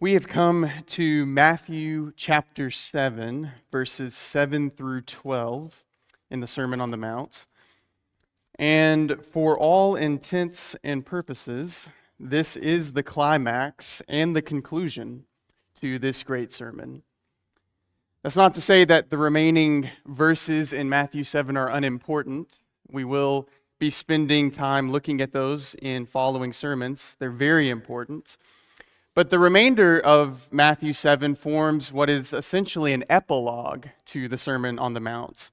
We have come to Matthew chapter 7, verses 7 through 12 in the Sermon on the Mount. And for all intents and purposes, this is the climax and the conclusion to this great sermon. That's not to say that the remaining verses in Matthew 7 are unimportant. We will be spending time looking at those in following sermons. They're very important. But the remainder of Matthew 7 forms what is essentially an epilogue to the Sermon on the Mount.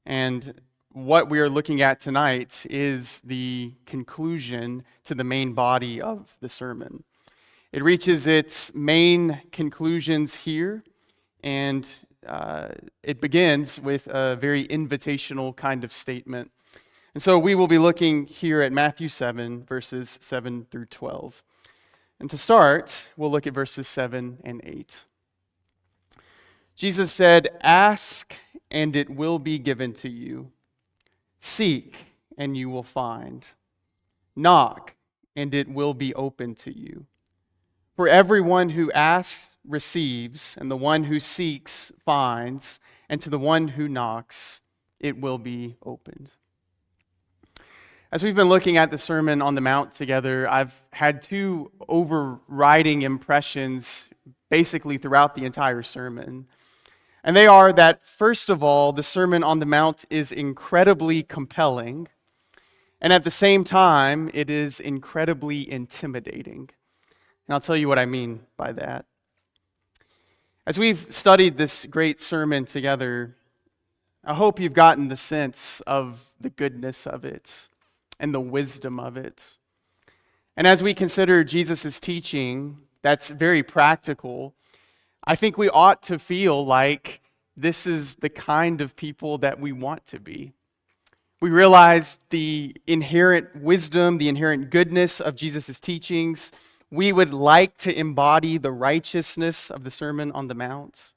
And what we are looking at tonight is the conclusion to the main body of the sermon. It reaches its main conclusions here, and it begins with a very invitational kind of statement. And so we will be looking here at Matthew 7, verses 7 through 12. And to start, we'll look at verses 7 and 8. Jesus said, "Ask, and it will be given to you. Seek, and you will find. Knock, and it will be opened to you. For everyone who asks receives, and the one who seeks finds, and to the one who knocks it will be opened." As we've been looking at the Sermon on the Mount together, I've had two overriding impressions basically throughout the entire sermon. And they are that, first of all, the Sermon on the Mount is incredibly compelling, and at the same time, it is incredibly intimidating. And I'll tell you what I mean by that. As we've studied this great sermon together, I hope you've gotten the sense of the goodness of it and the wisdom of it. And as we consider Jesus' teaching, that's very practical, I think we ought to feel like this is the kind of people that we want to be. We realize the inherent wisdom, the inherent goodness of Jesus' teachings. We would like to embody the righteousness of the Sermon on the Mount.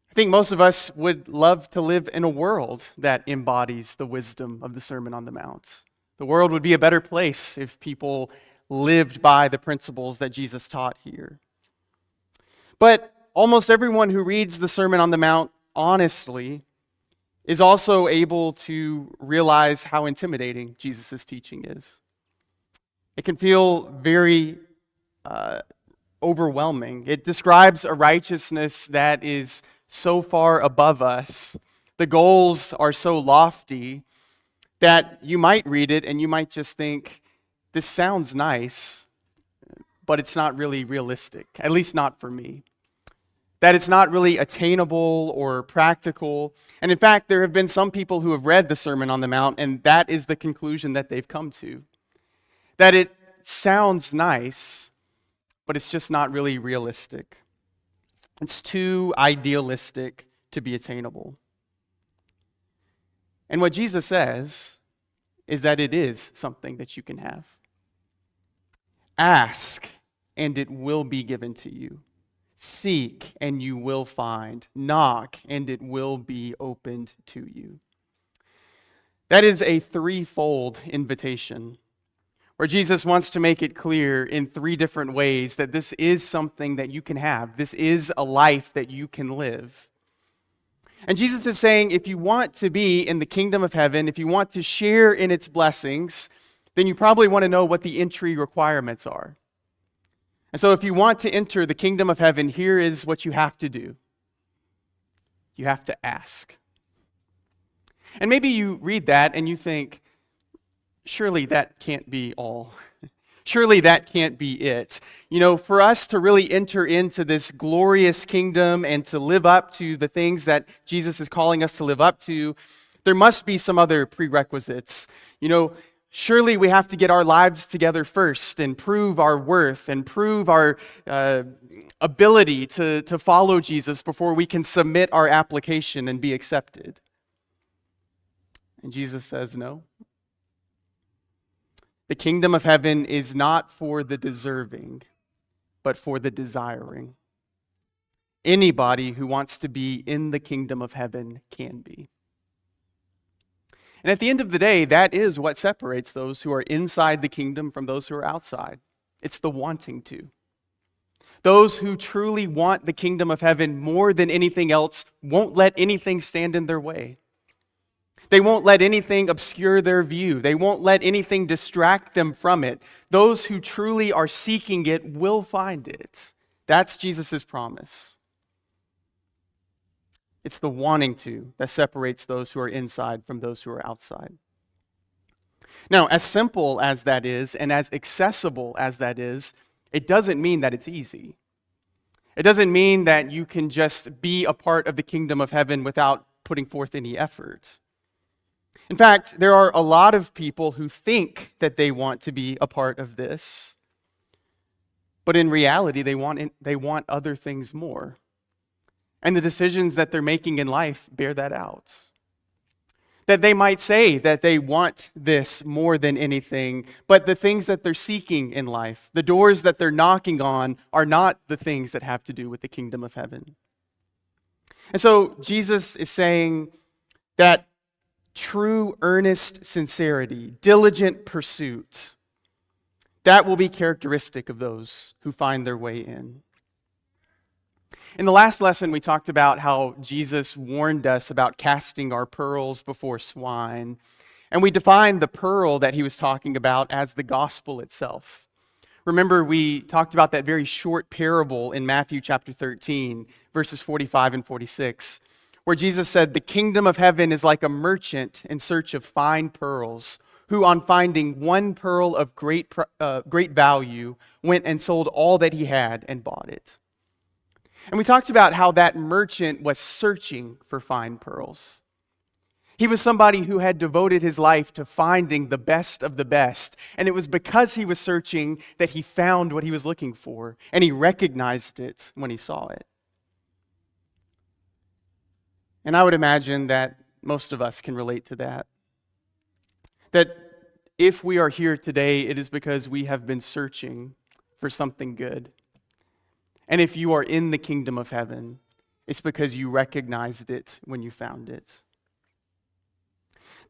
I think most of us would love to live in a world that embodies the wisdom of the Sermon on the Mount. The world would be a better place if people lived by the principles that Jesus taught here. But almost everyone who reads the Sermon on the Mount honestly is also able to realize how intimidating Jesus' teaching is. It can feel very overwhelming. It describes a righteousness that is so far above us. The goals are so lofty that you might read it and you might just think, this sounds nice, but it's not really realistic, at least not for me. That it's not really attainable or practical. And in fact, there have been some people who have read the Sermon on the Mount, and that is the conclusion that they've come to. That it sounds nice, but it's just not really realistic. It's too idealistic to be attainable. And what Jesus says is that it is something that you can have. Ask, and it will be given to you. Seek, and you will find. Knock, and it will be opened to you. That is a threefold invitation, where Jesus wants to make it clear in three different ways that this is something that you can have. This is a life that you can live. And Jesus is saying, if you want to be in the kingdom of heaven, if you want to share in its blessings, then you probably want to know what the entry requirements are. And so if you want to enter the kingdom of heaven, here is what you have to do. You have to ask. And maybe you read that and you think, surely that can't be all. Surely that can't be it. You know, for us to really enter into this glorious kingdom and to live up to the things that Jesus is calling us to live up to, there must be some other prerequisites. You know, surely we have to get our lives together first and prove our worth and prove our ability to follow Jesus before we can submit our application and be accepted. And Jesus says no. The kingdom of heaven is not for the deserving, but for the desiring. Anybody who wants to be in the kingdom of heaven can be. And at the end of the day, that is what separates those who are inside the kingdom from those who are outside. It's the wanting to. Those who truly want the kingdom of heaven more than anything else won't let anything stand in their way. They won't let anything obscure their view. They won't let anything distract them from it. Those who truly are seeking it will find it. That's Jesus' promise. It's the wanting to that separates those who are inside from those who are outside. Now, as simple as that is and as accessible as that is, it doesn't mean that it's easy. It doesn't mean that you can just be a part of the kingdom of heaven without putting forth any effort. In fact, there are a lot of people who think that they want to be a part of this, but in reality, they want other things more. And the decisions that they're making in life bear that out. That they might say that they want this more than anything, but the things that they're seeking in life, the doors that they're knocking on, are not the things that have to do with the kingdom of heaven. And so Jesus is saying that true, earnest sincerity, diligent pursuit, that will be characteristic of those who find their way in. In the last lesson, we talked about how Jesus warned us about casting our pearls before swine. And we defined the pearl that he was talking about as the gospel itself. Remember, we talked about that very short parable in Matthew chapter 13, verses 45 and 46, where Jesus said, "The kingdom of heaven is like a merchant in search of fine pearls, who on finding one pearl of great value, went and sold all that he had and bought it." And we talked about how that merchant was searching for fine pearls. He was somebody who had devoted his life to finding the best of the best. And it was because he was searching that he found what he was looking for. And he recognized it when he saw it. And I would imagine that most of us can relate to that. That if we are here today, it is because we have been searching for something good. And if you are in the kingdom of heaven, it's because you recognized it when you found it.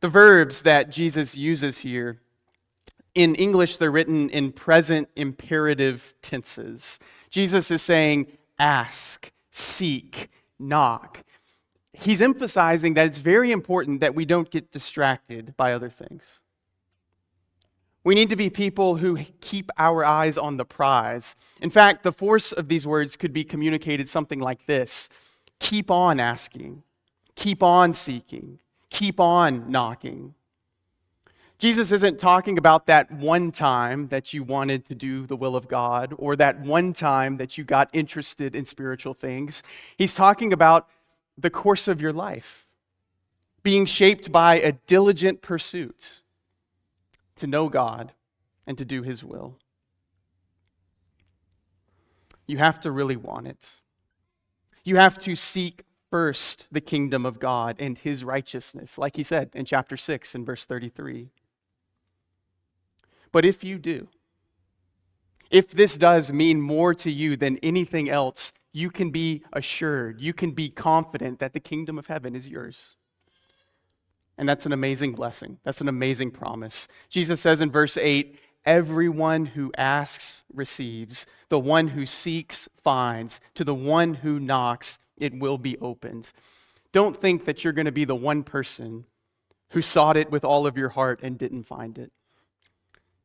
The verbs that Jesus uses here, in English, they're written in present imperative tenses. Jesus is saying, ask, seek, knock. He's emphasizing that it's very important that we don't get distracted by other things. We need to be people who keep our eyes on the prize. In fact, the force of these words could be communicated something like this: keep on asking, keep on seeking, keep on knocking. Jesus isn't talking about that one time that you wanted to do the will of God or that one time that you got interested in spiritual things. He's talking about the course of your life, being shaped by a diligent pursuit to know God and to do His will. You have to really want it. You have to seek first the kingdom of God and His righteousness, like He said in chapter 6 and verse 33. But if you do, if this does mean more to you than anything else, you can be assured, you can be confident that the kingdom of heaven is yours. And that's an amazing blessing. That's an amazing promise. Jesus says in verse 8, everyone who asks receives. The one who seeks finds. To the one who knocks, it will be opened. Don't think that you're going to be the one person who sought it with all of your heart and didn't find it.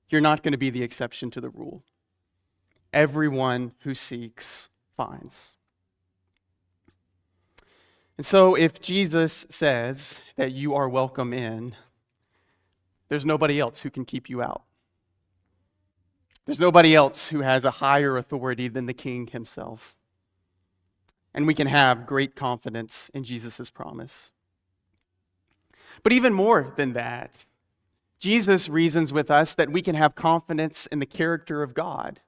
You're not going to be the exception to the rule. Everyone who seeks finds. And so if Jesus says that you are welcome in, there's nobody else who can keep you out. There's nobody else who has a higher authority than the King Himself. And we can have great confidence in Jesus' promise. But even more than that, Jesus reasons with us that we can have confidence in the character of God,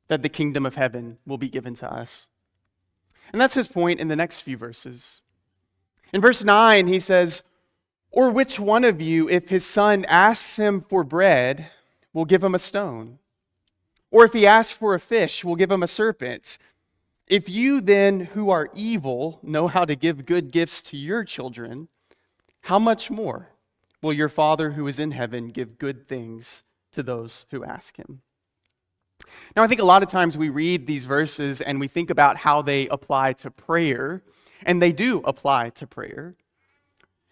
that the kingdom of heaven will be given to us. And that's his point in the next few verses. In verse 9, he says, or which one of you, if his son asks him for bread, will give him a stone? Or if he asks for a fish, will give him a serpent? If you then, who are evil, know how to give good gifts to your children, how much more will your Father who is in heaven give good things to those who ask Him? Now, I think a lot of times we read these verses and we think about how they apply to prayer, and they do apply to prayer.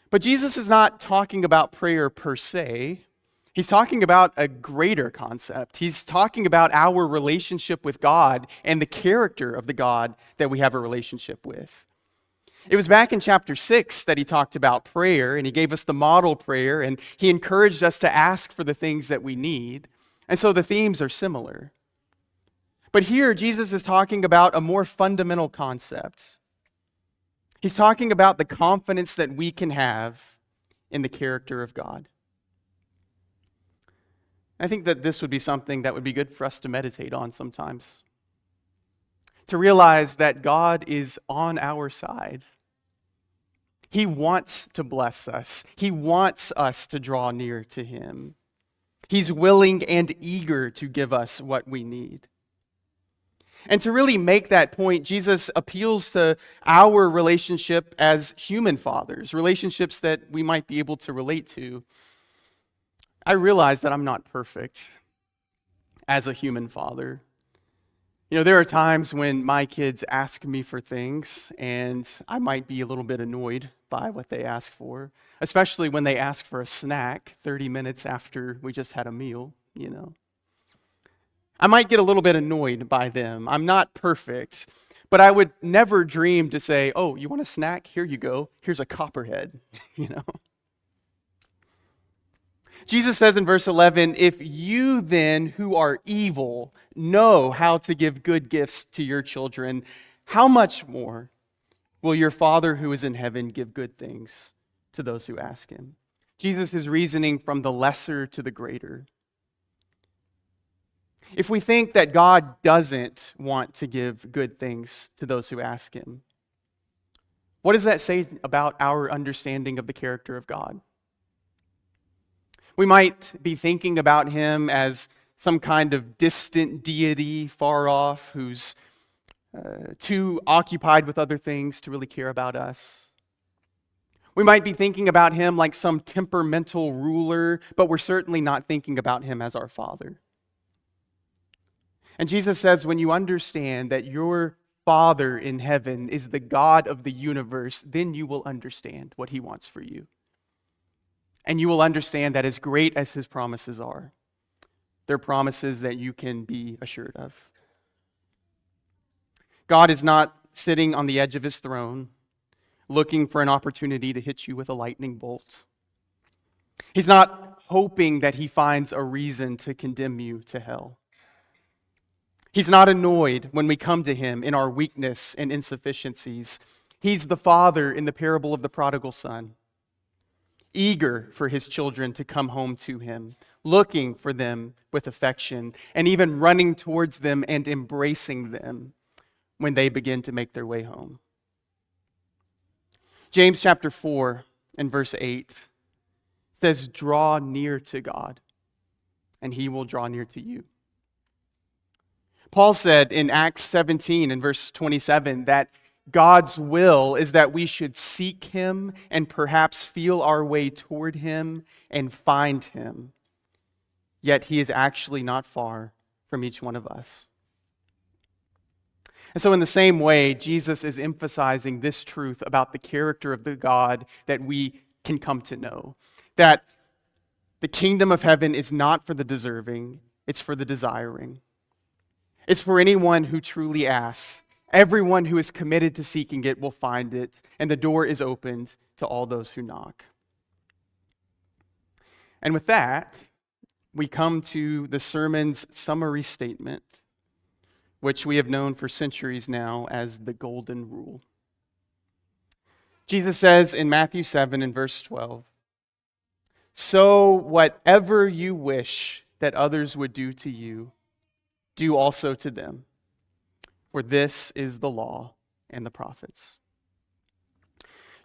But Jesus is not talking about prayer per se. He's talking about a greater concept. He's talking about our relationship with God and the character of the God that we have a relationship with. It was back in chapter 6 that he talked about prayer, and he gave us the model prayer, and he encouraged us to ask for the things that we need. And so the themes are similar. But here, Jesus is talking about a more fundamental concept. He's talking about the confidence that we can have in the character of God. I think that this would be something that would be good for us to meditate on sometimes. To realize that God is on our side. He wants to bless us. He wants us to draw near to Him. He's willing and eager to give us what we need. And to really make that point, Jesus appeals to our relationship as human fathers, relationships that we might be able to relate to. I realize that I'm not perfect as a human father. There are times when my kids ask me for things, and I might be a little bit annoyed by what they ask for, especially when they ask for a snack 30 minutes after we just had a meal, I might get a little bit annoyed by them. I'm not perfect, but I would never dream to say, "Oh, you want a snack? Here you go. Here's a Copperhead," Jesus says in verse 11, "If you then, who are evil, know how to give good gifts to your children, how much more will your Father who is in heaven give good things to those who ask Him?" Jesus is reasoning from the lesser to the greater. If we think that God doesn't want to give good things to those who ask Him, what does that say about our understanding of the character of God? We might be thinking about Him as some kind of distant deity far off who's too occupied with other things to really care about us. We might be thinking about Him like some temperamental ruler, but we're certainly not thinking about Him as our Father. And Jesus says, when you understand that your Father in heaven is the God of the universe, then you will understand what He wants for you. And you will understand that as great as His promises are, they're promises that you can be assured of. God is not sitting on the edge of His throne, looking for an opportunity to hit you with a lightning bolt. He's not hoping that He finds a reason to condemn you to hell. He's not annoyed when we come to Him in our weakness and insufficiencies. He's the Father in the parable of the prodigal son, eager for His children to come home to Him, looking for them with affection, and even running towards them and embracing them when they begin to make their way home. James chapter 4 and verse 8 says, "Draw near to God, and He will draw near to you." Paul said in Acts 17 and verse 27 that God's will is that we should seek Him and perhaps feel our way toward Him and find Him. Yet He is actually not far from each one of us. And so in the same way, Jesus is emphasizing this truth about the character of the God that we can come to know. That the kingdom of heaven is not for the deserving, it's for the desiring. It's for anyone who truly asks. Everyone who is committed to seeking it will find it, and the door is opened to all those who knock. And with that, we come to the sermon's summary statement, which we have known for centuries now as the Golden Rule. Jesus says in Matthew 7 and verse 12, "So whatever you wish that others would do to you, do also to them. For this is the law and the prophets."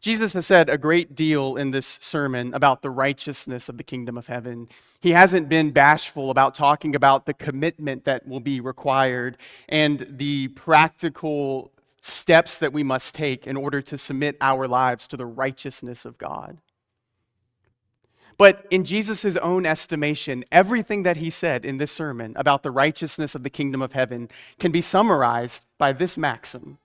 Jesus has said a great deal in this sermon about the righteousness of the kingdom of heaven. He hasn't been bashful about talking about the commitment that will be required and the practical steps that we must take in order to submit our lives to the righteousness of God. But in Jesus' own estimation, everything that he said in this sermon about the righteousness of the kingdom of heaven can be summarized by this maxim: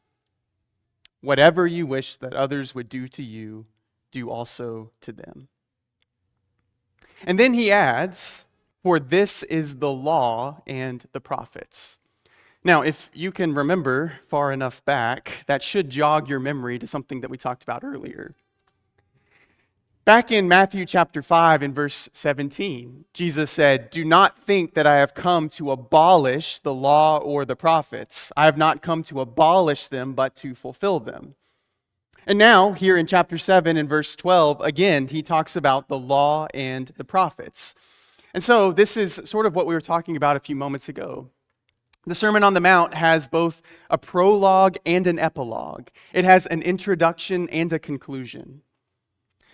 whatever you wish that others would do to you, do also to them. And then he adds, for this is the law and the prophets. Now, if you can remember far enough back, that should jog your memory to something that we talked about earlier. Back in Matthew chapter 5 and verse 17, Jesus said, "Do not think that I have come to abolish the law or the prophets. I have not come to abolish them, but to fulfill them." And now, here in chapter 7 and verse 12, again, he talks about the law and the prophets. And so this is sort of what we were talking about a few moments ago. The Sermon on the Mount has both a prologue and an epilogue. It has an introduction and a conclusion.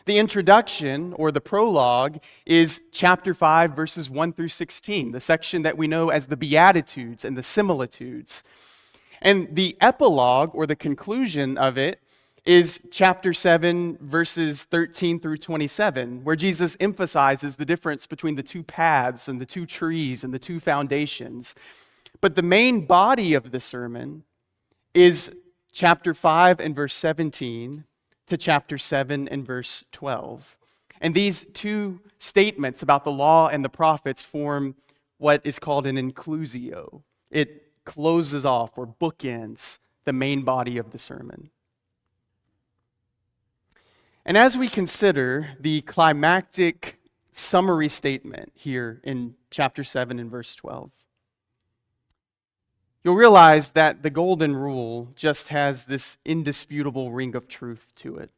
The introduction, or the prologue, is chapter 5, verses 1 through 16, the section that we know as the Beatitudes and the Similitudes. And the epilogue, or the conclusion of it, is chapter 7, verses 13 through 27, where Jesus emphasizes the difference between the two paths and the two trees and the two foundations. But the main body of the sermon is chapter 5 and verse 17 to chapter 7 and verse 12. And these two statements about the law and the prophets form what is called an inclusio. It closes off or bookends the main body of the sermon. And as we consider the climactic summary statement here in chapter 7 and verse 12, you'll realize that the golden rule just has this indisputable ring of truth to it.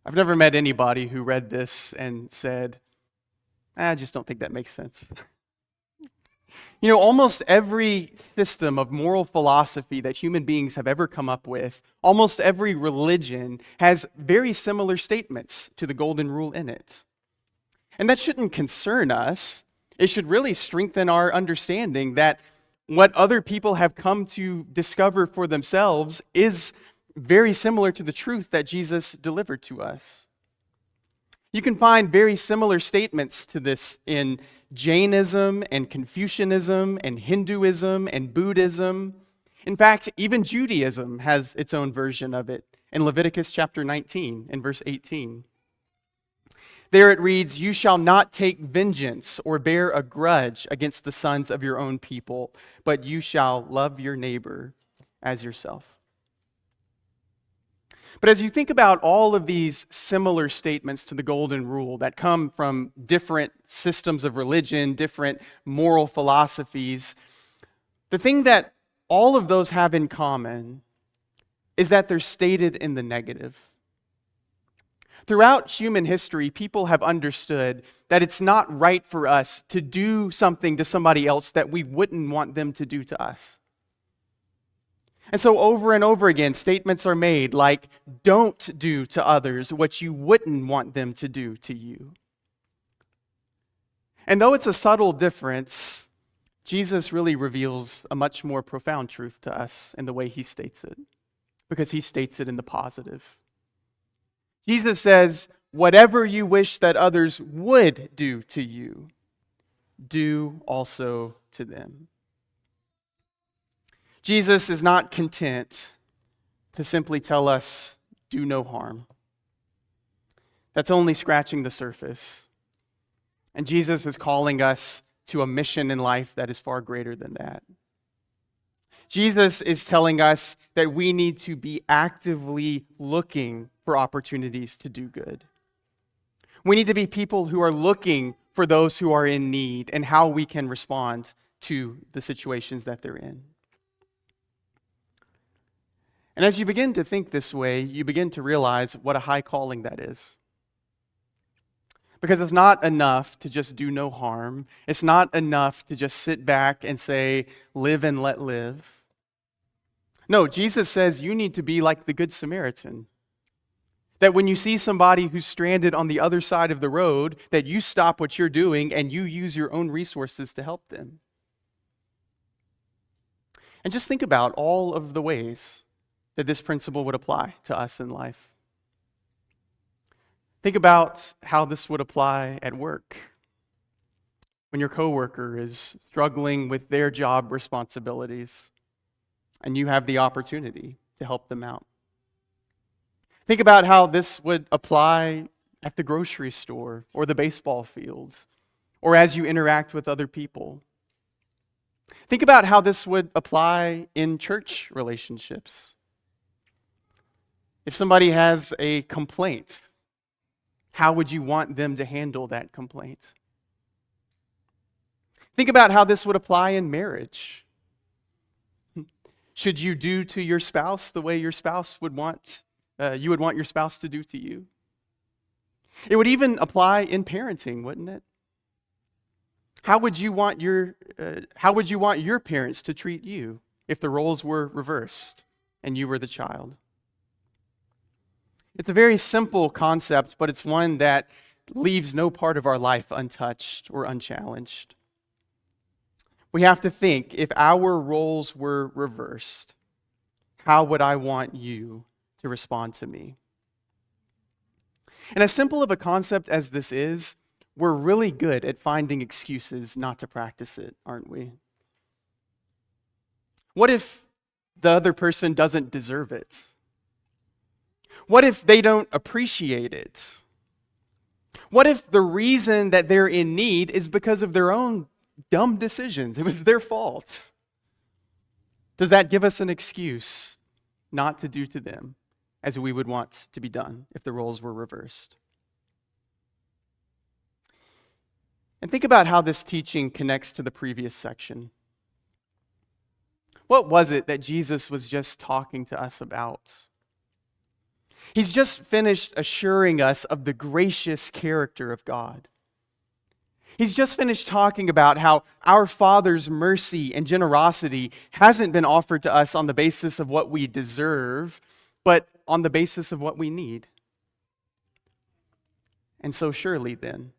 I've never met anybody who read this and said, I just don't think that makes sense. You know, almost every system of moral philosophy that human beings have ever come up with, almost every religion has very similar statements to the golden rule in it. And that shouldn't concern us. It should really strengthen our understanding that what other people have come to discover for themselves is very similar to the truth that Jesus delivered to us. You can find very similar statements to this in Jainism and Confucianism and Hinduism and Buddhism. In fact, even Judaism has its own version of it in Leviticus chapter 19 and verse 18. There it reads, "You shall not take vengeance or bear a grudge against the sons of your own people, but you shall love your neighbor as yourself." But as you think about all of these similar statements to the golden rule that come from different systems of religion, different moral philosophies, the thing that all of those have in common is that they're stated in the negative. Throughout human history, people have understood that it's not right for us to do something to somebody else that we wouldn't want them to do to us. And so over and over again, statements are made like, don't do to others what you wouldn't want them to do to you. And though it's a subtle difference, Jesus really reveals a much more profound truth to us in the way he states it, because he states it in the positive. Jesus says, whatever you wish that others would do to you, do also to them. Jesus is not content to simply tell us, do no harm. That's only scratching the surface. And Jesus is calling us to a mission in life that is far greater than that. Jesus is telling us that we need to be actively looking for opportunities to do good. We need to be people who are looking for those who are in need and how we can respond to the situations that they're in. And as you begin to think this way, you begin to realize what a high calling that is. Because it's not enough to just do no harm. It's not enough to just sit back and say, live and let live. No, Jesus says you need to be like the Good Samaritan. That when you see somebody who's stranded on the other side of the road, that you stop what you're doing and you use your own resources to help them. And just think about all of the ways that this principle would apply to us in life. Think about how this would apply at work. When your coworker is struggling with their job responsibilities and you have the opportunity to help them out. Think about how this would apply at the grocery store or the baseball field or as you interact with other people. Think about how this would apply in church relationships. If somebody has a complaint, how would you want them to handle that complaint? Think about how this would apply in marriage. Should you do to your spouse the way your spouse would want, you would want your spouse to do to you? It would even apply in parenting, wouldn't it? How would you want your parents to treat you if the roles were reversed and you were the child? It's a very simple concept, but it's one that leaves no part of our life untouched or unchallenged. We have to think, if our roles were reversed, how would I want you to respond to me? And as simple of a concept as this is, we're really good at finding excuses not to practice it, aren't we? What if the other person doesn't deserve it? What if they don't appreciate it? What if the reason that they're in need is because of their own dumb decisions? It was their fault. Does that give us an excuse not to do to them as we would want to be done if the roles were reversed? And think about how this teaching connects to the previous section. What was it that Jesus was just talking to us about? He's just finished assuring us of the gracious character of God. He's just finished talking about how our Father's mercy and generosity hasn't been offered to us on the basis of what we deserve, but on the basis of what we need. And so surely then,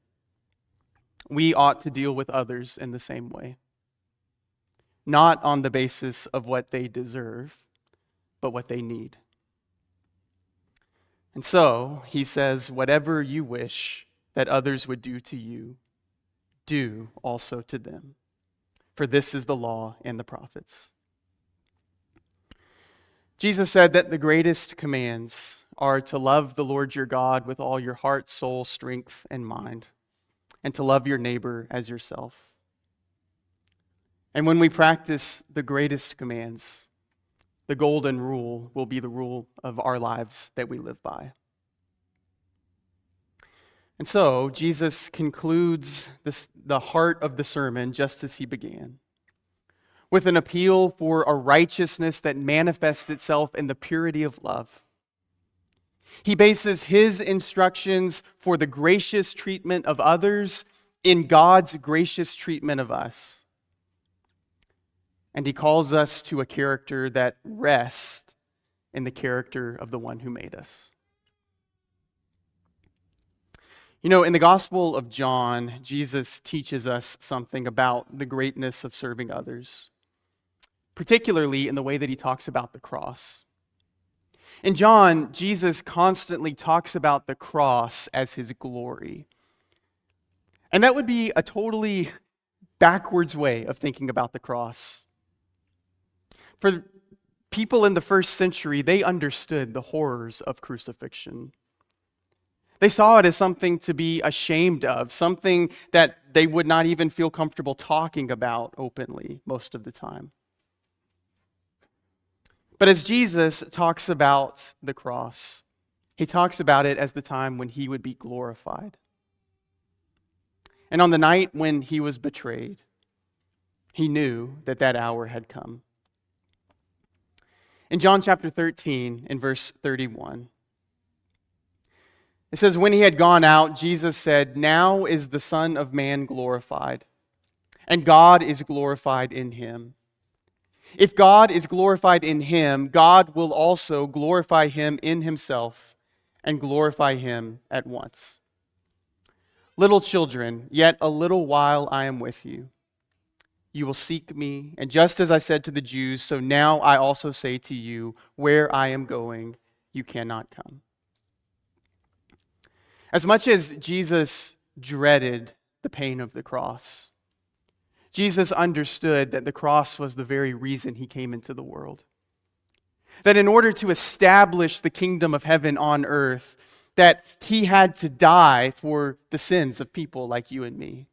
we ought to deal with others in the same way. Not on the basis of what they deserve, but what they need. And so, he says, whatever you wish that others would do to you, do also to them. For this is the law and the prophets. Jesus said that the greatest commands are to love the Lord your God with all your heart, soul, strength, and mind, and to love your neighbor as yourself. And when we practice the greatest commands, the golden rule will be the rule of our lives that we live by. And so, Jesus concludes the heart of the sermon just as he began, with an appeal for a righteousness that manifests itself in the purity of love. He bases his instructions for the gracious treatment of others in God's gracious treatment of us. And he calls us to a character that rests in the character of the one who made us. You know, in the Gospel of John, Jesus teaches us something about the greatness of serving others, particularly in the way that he talks about the cross. In John, Jesus constantly talks about the cross as his glory. And that would be a totally backwards way of thinking about the cross. For people in the first century, they understood the horrors of crucifixion. They saw it as something to be ashamed of, something that they would not even feel comfortable talking about openly most of the time. But as Jesus talks about the cross, he talks about it as the time when he would be glorified. And on the night when he was betrayed, he knew that that hour had come. In John chapter 13, in verse 31, it says, when he had gone out, Jesus said, now is the Son of Man glorified, and God is glorified in him. If God is glorified in him, God will also glorify him in himself and glorify him at once. Little children, yet a little while I am with you. You will seek me, and just as I said to the Jews, so now I also say to you, where I am going, you cannot come. As much as Jesus dreaded the pain of the cross, Jesus understood that the cross was the very reason he came into the world. That in order to establish the kingdom of heaven on earth, that he had to die for the sins of people like you and me.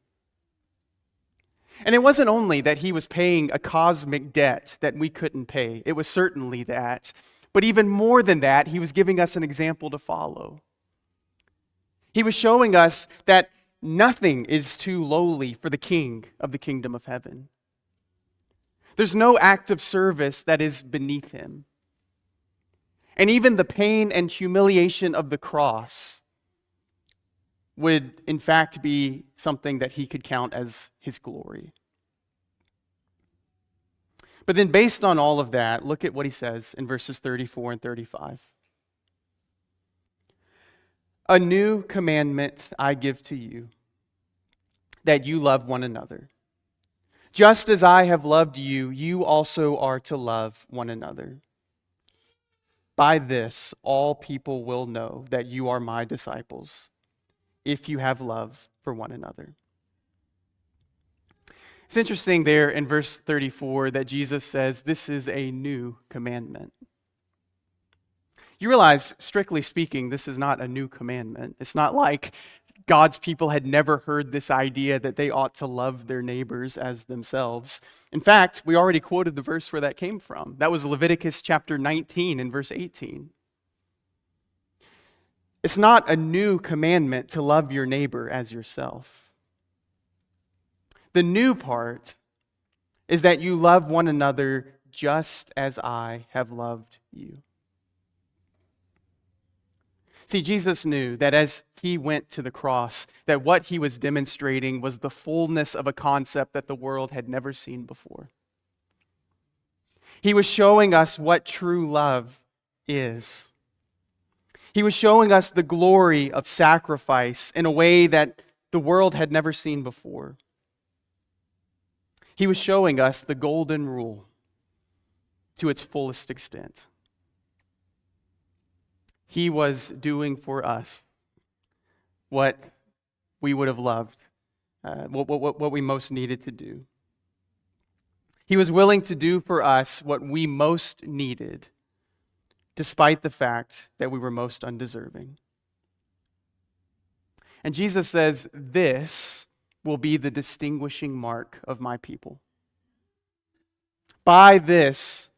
And it wasn't only that he was paying a cosmic debt that we couldn't pay. It was certainly that. But even more than that, he was giving us an example to follow. He was showing us that nothing is too lowly for the king of the kingdom of heaven. There's no act of service that is beneath him. And even the pain and humiliation of the cross would in fact be something that he could count as his glory. But then based on all of that, look at what he says in verses 34 and 35. A new commandment I give to you, that you love one another. Just as I have loved you, you also are to love one another. By this, all people will know that you are my disciples, if you have love for one another. It's interesting there in verse 34 that Jesus says, this is a new commandment. You realize, strictly speaking, this is not a new commandment. It's not like God's people had never heard this idea that they ought to love their neighbors as themselves. In fact, we already quoted the verse where that came from. That was Leviticus chapter 19 and verse 18. It's not a new commandment to love your neighbor as yourself. The new part is that you love one another just as I have loved you. See, Jesus knew that as he went to the cross, that what he was demonstrating was the fullness of a concept that the world had never seen before. He was showing us what true love is. He was showing us the glory of sacrifice in a way that the world had never seen before. He was showing us the golden rule to its fullest extent. He was doing for us what we would have loved, what we most needed to do. He was willing to do for us what we most needed, despite the fact that we were most undeserving. And Jesus says, this will be the distinguishing mark of my people. By this,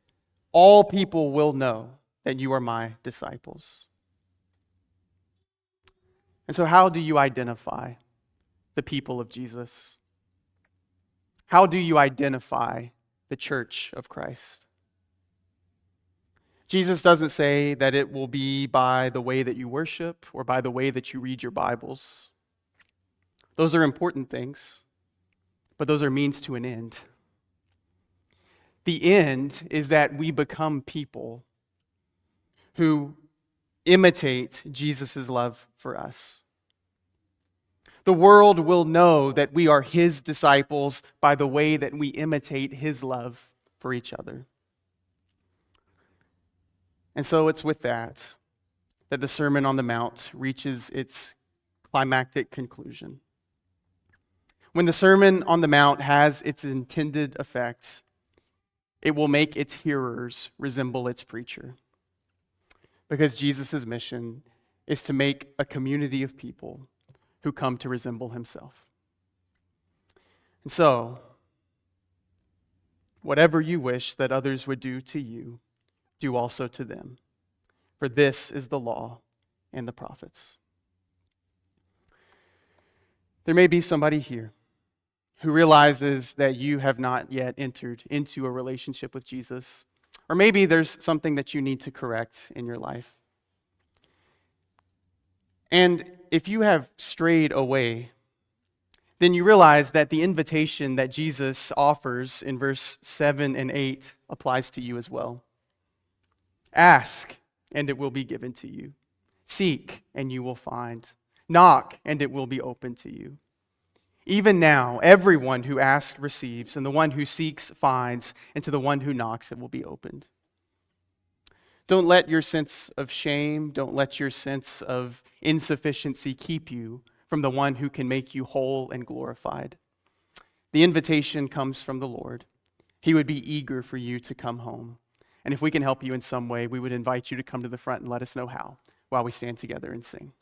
all people will know that you are my disciples. And so how do you identify the people of Jesus? How do you identify the church of Christ? Jesus doesn't say that it will be by the way that you worship or by the way that you read your Bibles. Those are important things, but those are means to an end. The end is that we become people who imitate Jesus' love for us. The world will know that we are his disciples by the way that we imitate his love for each other. And so it's with that the Sermon on the Mount reaches its climactic conclusion. When the Sermon on the Mount has its intended effect, it will make its hearers resemble its preacher. Because Jesus' mission is to make a community of people who come to resemble himself. And so, whatever you wish that others would do to you, do also to them. For this is the law and the prophets. There may be somebody here who realizes that you have not yet entered into a relationship with Jesus. Or maybe there's something that you need to correct in your life. And if you have strayed away, then you realize that the invitation that Jesus offers in verse 7 and 8 applies to you as well. Ask, and it will be given to you. Seek, and you will find. Knock, and it will be opened to you. Even now, everyone who asks receives, and the one who seeks finds, and to the one who knocks it will be opened. Don't let your sense of shame, don't let your sense of insufficiency keep you from the one who can make you whole and glorified. The invitation comes from the Lord. He would be eager for you to come home. And if we can help you in some way, we would invite you to come to the front and let us know how while we stand together and sing.